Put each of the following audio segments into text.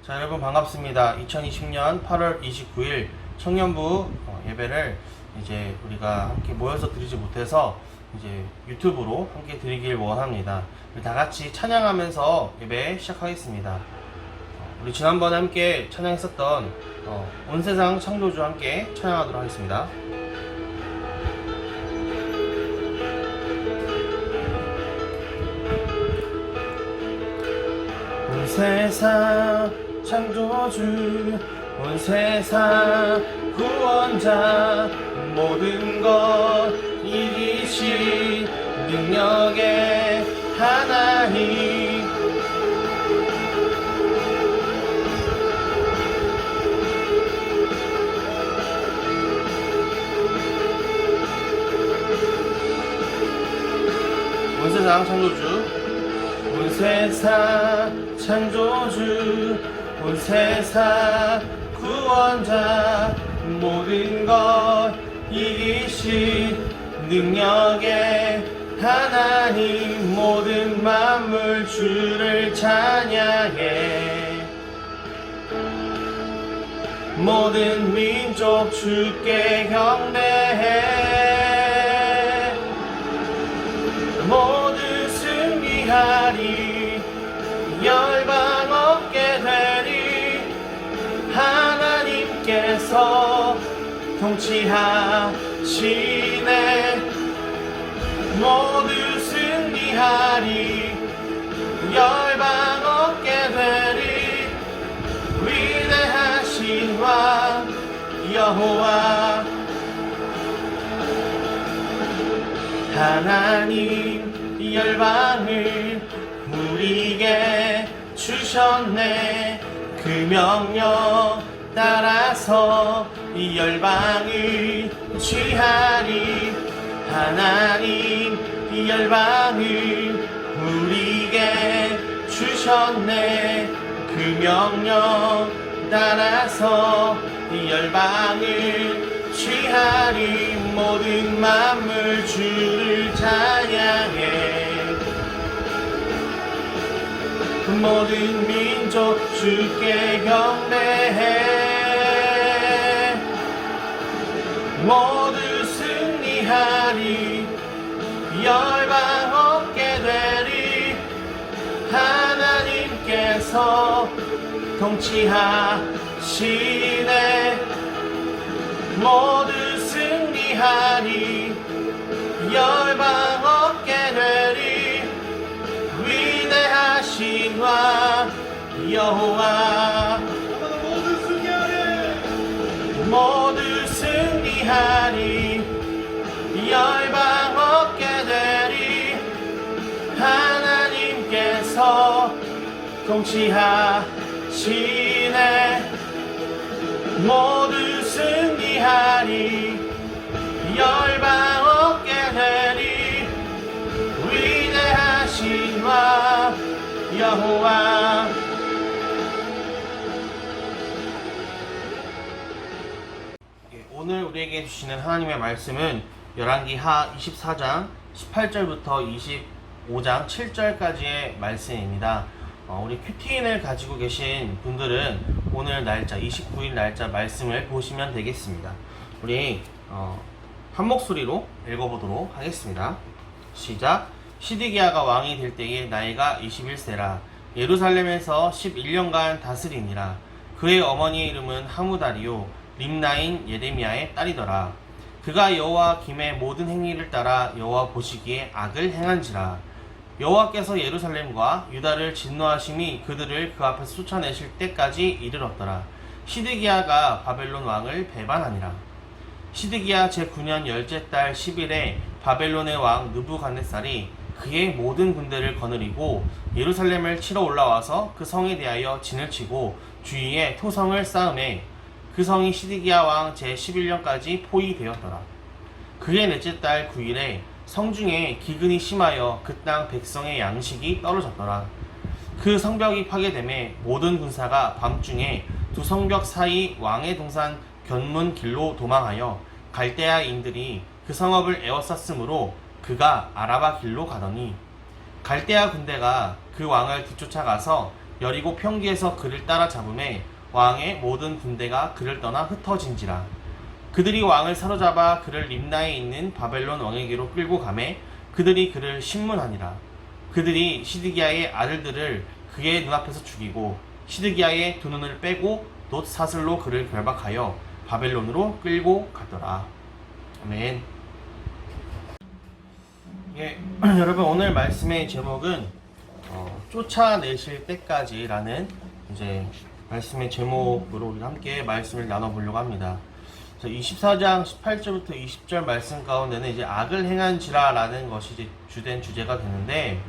자, 여러분 반갑습니다. 2020년 8월 29일 청년부 예배를 이제 우리가 함께 모여서 드리지 못해서 이제 유튜브로 함께 드리길 원합니다. 우리 다 같이 찬양하면서 예배 시작하겠습니다. 우리 지난번에 함께 찬양했었던 온 세상 창조주 함께 찬양하도록 하겠습니다. 온 세상 창조주, 온 세상 구원자, 모든 것 이기신 능력의 하나님, 온 세상 창조주, 온 세상 창조주, 온 세상 구원자, 모든 것 이기신 능력의 하나님, 모든 만물 주를 찬양해. 모든 민족 주께 경배해. 모두 승리하리, 열방 얻게 되리. 하나님께서 통치하시네. 모두 승리하리, 열방 얻게 되리. 위대하신 왕 여호와 하나님, 열방을 우리에게 주셨네. 그 명령 따라서 이 열방을 취하리. 하나님, 이 열방을 우리에게 주셨네. 그 명령 따라서 이 열방을 취하리. 모든 만물 주를 찬양해. 모든 민족 주께 경배해. 모두 승리하리, 열방 얻게 되리. 하나님께서 통치하시네. 모두 승리하리, 열방 얻게 되리. 위대하신 왕 여호와 모두 승리하리, 모두 승리하리, 열방 얻게 되리. 하나님께서 통치하시네. 모두 승리하리, 열방 얻게 되리. 위대하신 왕 여호와. 오늘 우리에게 주시는 하나님의 말씀은 열왕기하 24장 18절부터 25장 7절까지의 말씀입니다. 우리 큐티인을 가지고 계신 분들은 오늘 날짜 29일 날짜 말씀을 보시면 되겠습니다. 우리 한 목소리로 읽어보도록 하겠습니다. 시작. 시드기야가 왕이 될 때에 나이가 21세라. 예루살렘에서 11년간 다스리니라. 그의 어머니의 이름은 하무다리요 림나인 예레미야의 딸이더라. 그가 여호와 김의 모든 행위를 따라 여호와 보시기에 악을 행한지라. 여호와께서 예루살렘과 유다를 진노하심이 그들을 그 앞에서 쫓아내실 때까지 이르렀더라. 시드기야가 바벨론 왕을 배반하니라. 시드기야 제9년 열째 달 10일에 바벨론의 왕 느부갓네살이 그의 모든 군대를 거느리고 예루살렘을 치러 올라와서 그 성에 대하여 진을 치고 주위에 토성을 쌓음에 그 성이 시드기야 왕 제11년까지 포위되었더라. 그의 넷째 달 9일에 성중에 기근이 심하여 그 땅 백성의 양식이 떨어졌더라. 그 성벽이 파괴됨에 모든 군사가 밤중에 두 성벽 사이 왕의 동산 견문 길로 도망하여 갈대아인들이 그 성읍을 에워쌌으므로 그가 아라바 길로 가더니 갈대아 군대가 그 왕을 뒤쫓아가서 여리고 평지에서 그를 따라잡음에 왕의 모든 군대가 그를 떠나 흩어진지라. 그들이 왕을 사로잡아 그를 림나에 있는 바벨론 왕에게로 끌고 가매 그들이 그를 신문하니라. 그들이 시드기야의 아들들을 그의 눈앞에서 죽이고 시드기야의 두 눈을 빼고 놋 사슬로 그를 결박하여 바벨론으로 끌고 가더라. 아멘. 예, 여러분 오늘 말씀의 제목은 쫓아내실 때까지라는 이제 말씀의 제목으로 우리가 함께 말씀을 나눠보려고 합니다. 24장 18절부터 20절 말씀 가운데는 이제 악을 행한지라라는 것이 이제 주된 주제가 되는데,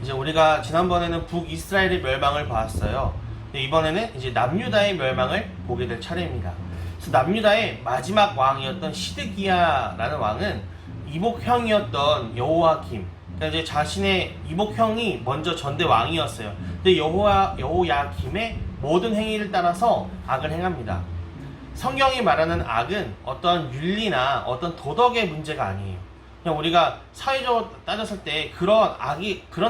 이제 우리가 지난번에는 북이스라엘의 멸망을 봤어요. 근데 이번에는 이제 남유다의 멸망을 보게 될 차례입니다. 그래서 남유다의 마지막 왕이었던 시드기야라는 왕은 이복형이었던 여호야김, 그러니까 이제 자신의 이복형이 먼저 전대 왕이었어요. 근데 여호야김의 모든 행위를 따라서 악을 행합니다. 성경이 말하는 악은 어떤 윤리나 어떤 도덕의 문제가 아니에요. 그냥 우리가 사회적으로 따졌을 때 그런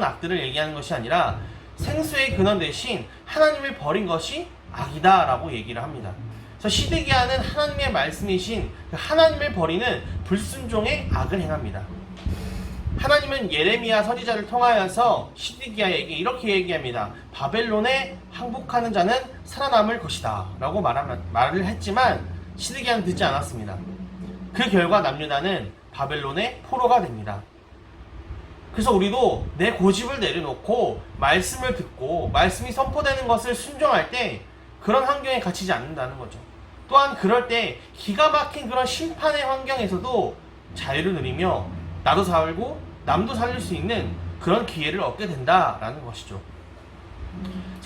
악들을 얘기하는 것이 아니라 생수의 근원 대신 하나님을 버린 것이 악이다라고 얘기를 합니다. 그래서 시드기야는 하나님의 말씀이신 하나님을 버리는 불순종의 악을 행합니다. 하나님은 예레미야 선지자를 통하여서 시드기야에게 이렇게 얘기합니다. 바벨론에 항복하는 자는 살아남을 것이다 라고 말을 했지만 시드기야는 듣지 않았습니다. 그 결과 남유다는 바벨론의 포로가 됩니다. 그래서 우리도 내 고집을 내려놓고 말씀을 듣고 말씀이 선포되는 것을 순종할 때 그런 환경에 갇히지 않는다는 거죠. 또한 그럴 때 기가 막힌 그런 심판의 환경에서도 자유를 누리며 나도 살고 남도 살릴 수 있는 그런 기회를 얻게 된다라는 것이죠.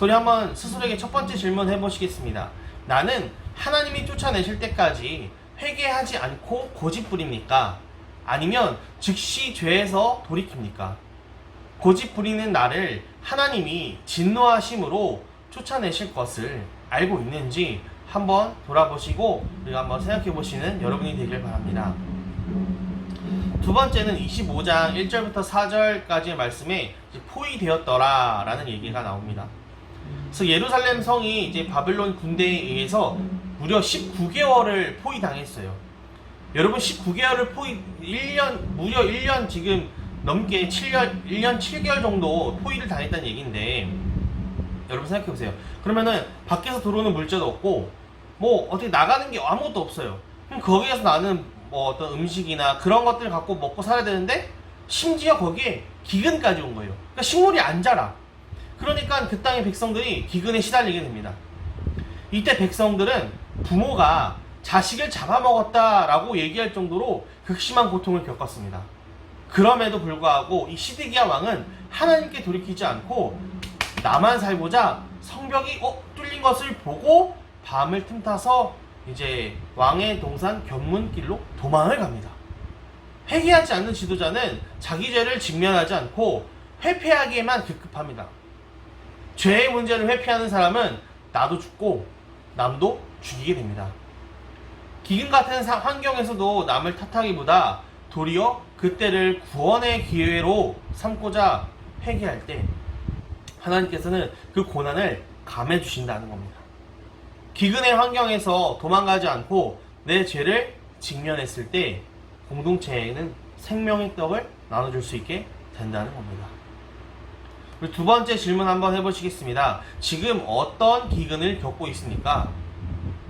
우리 한번 스스로에게 첫 번째 질문 해보시겠습니다. 나는 하나님이 쫓아내실 때까지 회개하지 않고 고집부립니까? 아니면 즉시 죄에서 돌이킵니까? 고집부리는 나를 하나님이 진노하심으로 쫓아내실 것을 알고 있는지 한번 돌아보시고 우리가 한번 생각해보시는 여러분이 되길 바랍니다. 두 번째는 25장 1절부터 4절까지의 말씀에 포위되었더라 라는 얘기가 나옵니다. 그래서 예루살렘 성이 이제 바벨론 군대에 의해서 무려 19개월을 포위당했어요. 여러분 19개월을 무려 1년 지금 넘게 1년 7개월 정도 포위를 당했다는 얘기인데, 여러분 생각해보세요. 그러면은 밖에서 들어오는 물자도 없고 뭐 어떻게 나가는 게 아무것도 없어요. 그럼 거기에서 나는 뭐 어떤 음식이나 그런 것들을 갖고 먹고 살아야 되는데 심지어 거기에 기근까지 온 거예요. 그러니까 식물이 안 자라. 그러니까 그 땅의 백성들이 기근에 시달리게 됩니다. 이때 백성들은 부모가 자식을 잡아먹었다라고 얘기할 정도로 극심한 고통을 겪었습니다. 그럼에도 불구하고 이 시드기야 왕은 하나님께 돌이키지 않고 나만 살고자 성벽이 뚫린 것을 보고 밤을 틈타서 이제 왕의 동산 견문길로 도망을 갑니다. 회개하지 않는 지도자는 자기 죄를 직면하지 않고 회피하기에만 급급합니다. 죄의 문제를 회피하는 사람은 나도 죽고 남도 죽이게 됩니다. 기근 같은 환경에서도 남을 탓하기보다 도리어 그때를 구원의 기회로 삼고자 회개할 때 하나님께서는 그 고난을 감해 주신다는 겁니다. 기근의 환경에서 도망가지 않고 내 죄를 직면했을 때 공동체에는 생명의 떡을 나눠줄 수 있게 된다는 겁니다. 그리고 두 번째 질문 한번 해보시겠습니다. 지금 어떤 기근을 겪고 있습니까?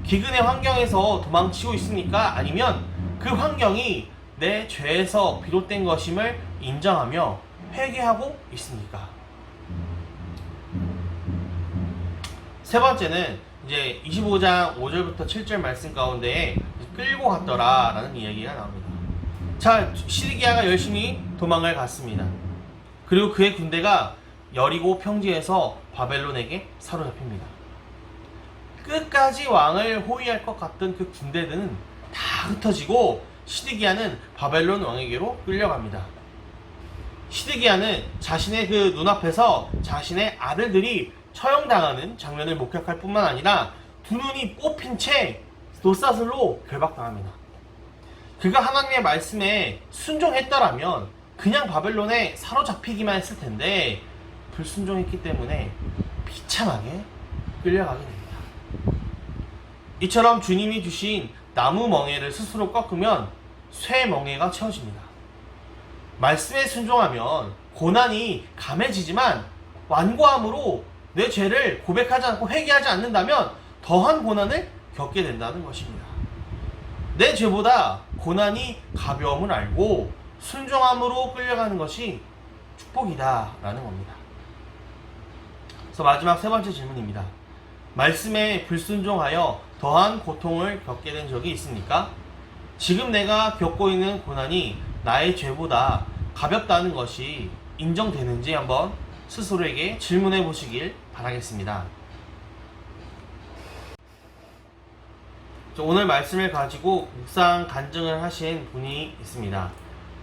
기근의 환경에서 도망치고 있습니까? 아니면 그 환경이 내 죄에서 비롯된 것임을 인정하며 회개하고 있습니까? 세 번째는 이제 25장 5절부터 7절 말씀 가운데에 끌고 갔더라 라는 이야기가 나옵니다. 자, 시드기야가 열심히 도망을 갔습니다. 그리고 그의 군대가 여리고 평지에서 바벨론에게 사로잡힙니다. 끝까지 왕을 호위할 것 같던 그 군대들은 다 흩어지고 시드기야는 바벨론 왕에게로 끌려갑니다. 시드기야는 자신의 그 눈앞에서 자신의 아들들이 처형당하는 장면을 목격할 뿐만 아니라 두 눈이 뽑힌 채 놋사슬로 결박당합니다. 그가 하나님의 말씀에 순종했더라면 그냥 바벨론에 사로잡히기만 했을 텐데 불순종했기 때문에 비참하게 끌려가게 됩니다. 이처럼 주님이 주신 나무 멍에를 스스로 꺾으면 쇠 멍에가 채워집니다. 말씀에 순종하면 고난이 감해지지만 완고함으로 내 죄를 고백하지 않고 회개하지 않는다면 더한 고난을 겪게 된다는 것입니다. 내 죄보다 고난이 가벼움을 알고 순종함으로 끌려가는 것이 축복이다 라는 겁니다. 그래서 마지막 세 번째 질문입니다. 말씀에 불순종하여 더한 고통을 겪게 된 적이 있습니까? 지금 내가 겪고 있는 고난이 나의 죄보다 가볍다는 것이 인정되는지 한번 스스로에게 질문해 보시길 바라겠습니다. 오늘 말씀을 가지고 묵상 간증을 하신 분이 있습니다.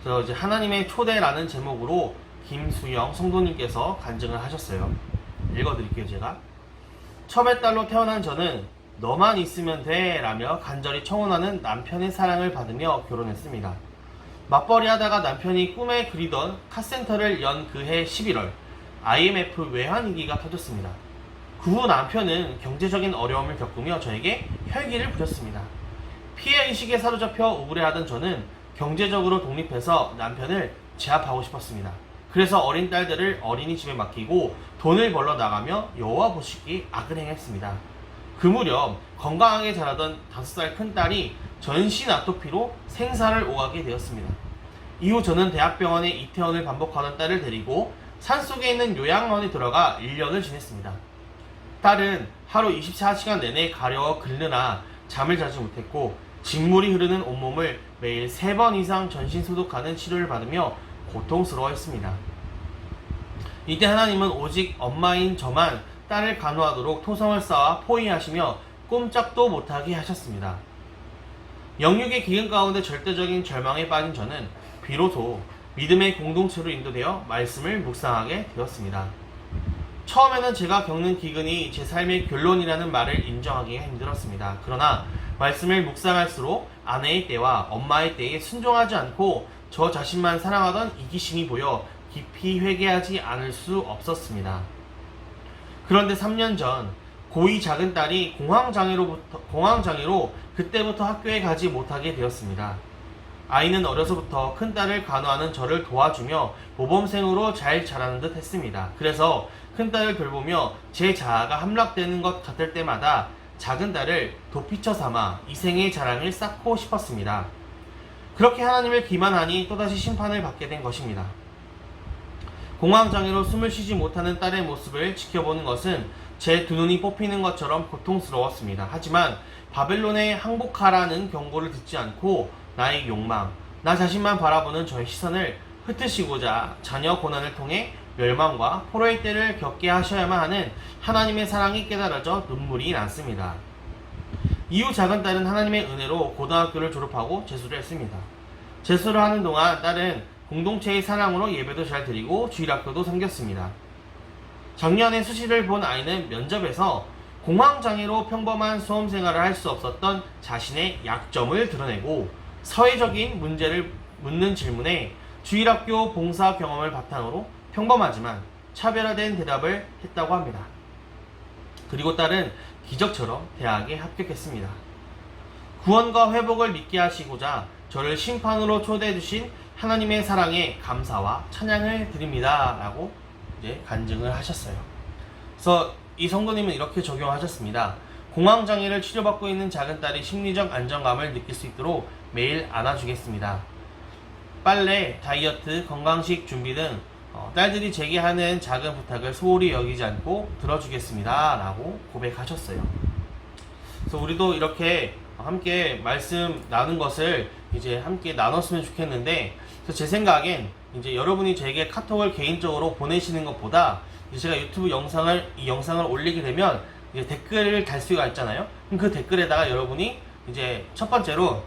그래서 이제 하나님의 초대라는 제목으로 김수영 성도님께서 간증을 하셨어요. 읽어드릴게요. 제가 첩의 딸로 태어난 저는 너만 있으면 돼 라며 간절히 청혼하는 남편의 사랑을 받으며 결혼했습니다. 맞벌이 하다가 남편이 꿈에 그리던 카센터를 연 그해 11월 IMF 외환위기가 터졌습니다. 그 후 남편은 경제적인 어려움을 겪으며 저에게 혈기를 부렸습니다. 피해의식에 사로잡혀 우울해하던 저는 경제적으로 독립해서 남편을 제압하고 싶었습니다. 그래서 어린 딸들을 어린이집에 맡기고 돈을 벌러 나가며 여호와 보시기 악을 행했습니다. 그 무렵 건강하게 자라던 5살 큰딸이 전신 아토피로 생사를 오가게 되었습니다. 이후 저는 대학병원에 이태원을 반복하는 딸을 데리고 산속에 있는 요양원에 들어가 1년을 지냈습니다. 딸은 하루 24시간 내내 가려워 긁느라 잠을 자지 못했고 직물이 흐르는 온몸을 매일 3번 이상 전신 소독하는 치료를 받으며 고통스러워했습니다. 이때 하나님은 오직 엄마인 저만 딸을 간호하도록 토성을 쌓아 포위하시며 꼼짝도 못하게 하셨습니다. 영육의 기근 가운데 절대적인 절망에 빠진 저는 비로소 믿음의 공동체로 인도되어 말씀을 묵상하게 되었습니다. 처음에는 제가 겪는 기근이 제 삶의 결론이라는 말을 인정하기가 힘들었습니다. 그러나 말씀을 묵상할수록 아내의 때와 엄마의 때에 순종하지 않고 저 자신만 사랑하던 이기심이 보여 깊이 회개하지 않을 수 없었습니다. 그런데 3년 전 고2 작은 딸이 공황장애로 그때부터 학교에 가지 못하게 되었습니다. 아이는 어려서부터 큰딸을 간호하는 저를 도와주며 모범생으로 잘 자라는 듯 했습니다. 그래서 큰딸을 돌보며 제 자아가 함락되는 것 같을 때마다 작은 딸을 도피처 삼아 이생의 자랑을 쌓고 싶었습니다. 그렇게 하나님을 기만하니 또다시 심판을 받게 된 것입니다. 공황장애로 숨을 쉬지 못하는 딸의 모습을 지켜보는 것은 제 두 눈이 뽑히는 것처럼 고통스러웠습니다. 하지만 바벨론에 항복하라는 경고를 듣지 않고 나의 욕망, 나 자신만 바라보는 저의 시선을 흩으시고자 자녀 고난을 통해 멸망과 포로의 때를 겪게 하셔야만 하는 하나님의 사랑이 깨달아져 눈물이 났습니다. 이후 작은 딸은 하나님의 은혜로 고등학교를 졸업하고 재수를 했습니다. 재수를 하는 동안 딸은 공동체의 사랑으로 예배도 잘 드리고 주일학교도 섬겼습니다. 작년에 수시를 본 아이는 면접에서 공황장애로 평범한 수험생활을 할 수 없었던 자신의 약점을 드러내고 사회적인 문제를 묻는 질문에 주일학교 봉사 경험을 바탕으로 평범하지만 차별화된 대답을 했다고 합니다. 그리고 딸은 기적처럼 대학에 합격했습니다. 구원과 회복을 믿게 하시고자 저를 심판으로 초대해 주신 하나님의 사랑에 감사와 찬양을 드립니다 라고 이제 간증을 하셨어요. 그래서 이 성도님은 이렇게 적용하셨습니다. 공황장애를 치료받고 있는 작은 딸이 심리적 안정감을 느낄 수 있도록 매일 안아주겠습니다. 빨래, 다이어트, 건강식 준비 등 딸들이 제게 하는 작은 부탁을 소홀히 여기지 않고 들어주겠습니다 라고 고백하셨어요. 그래서 우리도 이렇게 함께 말씀 나눈 것을 이제 함께 나눴으면 좋겠는데, 그래서 제 생각엔 이제 여러분이 저에게 카톡을 개인적으로 보내시는 것보다 이제 제가 유튜브 이 영상을 올리게 되면 이제 댓글을 달 수가 있잖아요. 그럼 그 댓글에다가 여러분이 이제 첫 번째로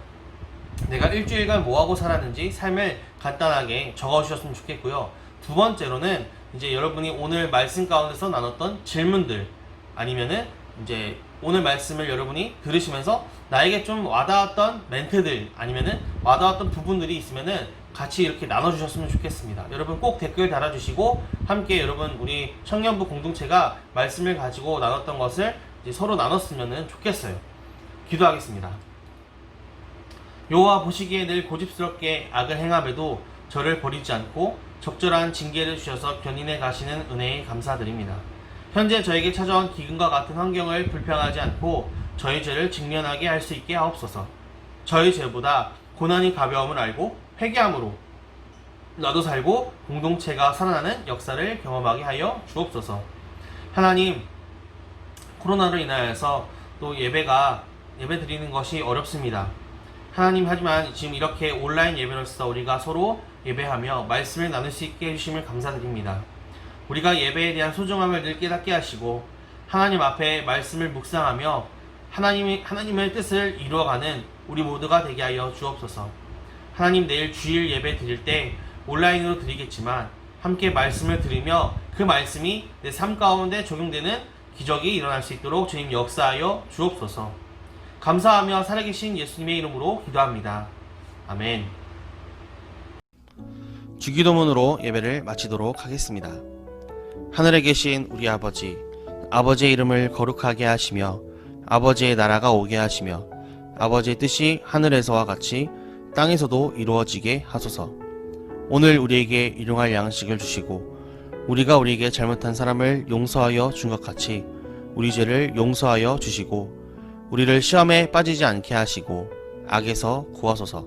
내가 일주일간 뭐하고 살았는지 삶을 간단하게 적어주셨으면 좋겠고요. 두 번째로는 이제 여러분이 오늘 말씀 가운데서 나눴던 질문들, 아니면은 이제 오늘 말씀을 여러분이 들으시면서 나에게 좀 와닿았던 멘트들, 아니면은 와닿았던 부분들이 있으면은 같이 이렇게 나눠주셨으면 좋겠습니다. 여러분 꼭 댓글 달아주시고 함께 여러분 우리 청년부 공동체가 말씀을 가지고 나눴던 것을 이제 서로 나눴으면 좋겠어요. 기도하겠습니다. 여호와 보시기에 늘 고집스럽게 악을 행함에도 저를 버리지 않고 적절한 징계를 주셔서 견인해 가시는 은혜에 감사드립니다. 현재 저에게 찾아온 기근과 같은 환경을 불평하지 않고 저의 죄를 직면하게 할 수 있게 하옵소서. 저의 죄보다 고난이 가벼움을 알고 회개함으로 나도 살고 공동체가 살아나는 역사를 경험하게 하여 주옵소서. 하나님, 코로나로 인하여서 또 예배 드리는 것이 어렵습니다. 하나님, 하지만 지금 이렇게 온라인 예배로서 우리가 서로 예배하며 말씀을 나눌 수 있게 해주심을 감사드립니다. 우리가 예배에 대한 소중함을 늘 깨닫게 하시고 하나님 앞에 말씀을 묵상하며 하나님의 뜻을 이루어가는 우리 모두가 되게 하여 주옵소서. 하나님, 내일 주일 예배 드릴 때 온라인으로 드리겠지만 함께 말씀을 들으며 그 말씀이 내 삶 가운데 적용되는 기적이 일어날 수 있도록 주님 역사하여 주옵소서. 감사하며 살아계신 예수님의 이름으로 기도합니다. 아멘. 주기도문으로 예배를 마치도록 하겠습니다. 하늘에 계신 우리 아버지, 아버지의 이름을 거룩하게 하시며 아버지의 나라가 오게 하시며 아버지의 뜻이 하늘에서와 같이 땅에서도 이루어지게 하소서. 오늘 우리에게 일용할 양식을 주시고 우리가 우리에게 잘못한 사람을 용서하여 준 것 같이 우리 죄를 용서하여 주시고 우리를 시험에 빠지지 않게 하시고 악에서 구하소서.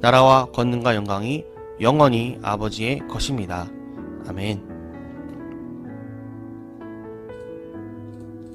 나라와 권능과 영광이 영원히 아버지의 것입니다. 아멘.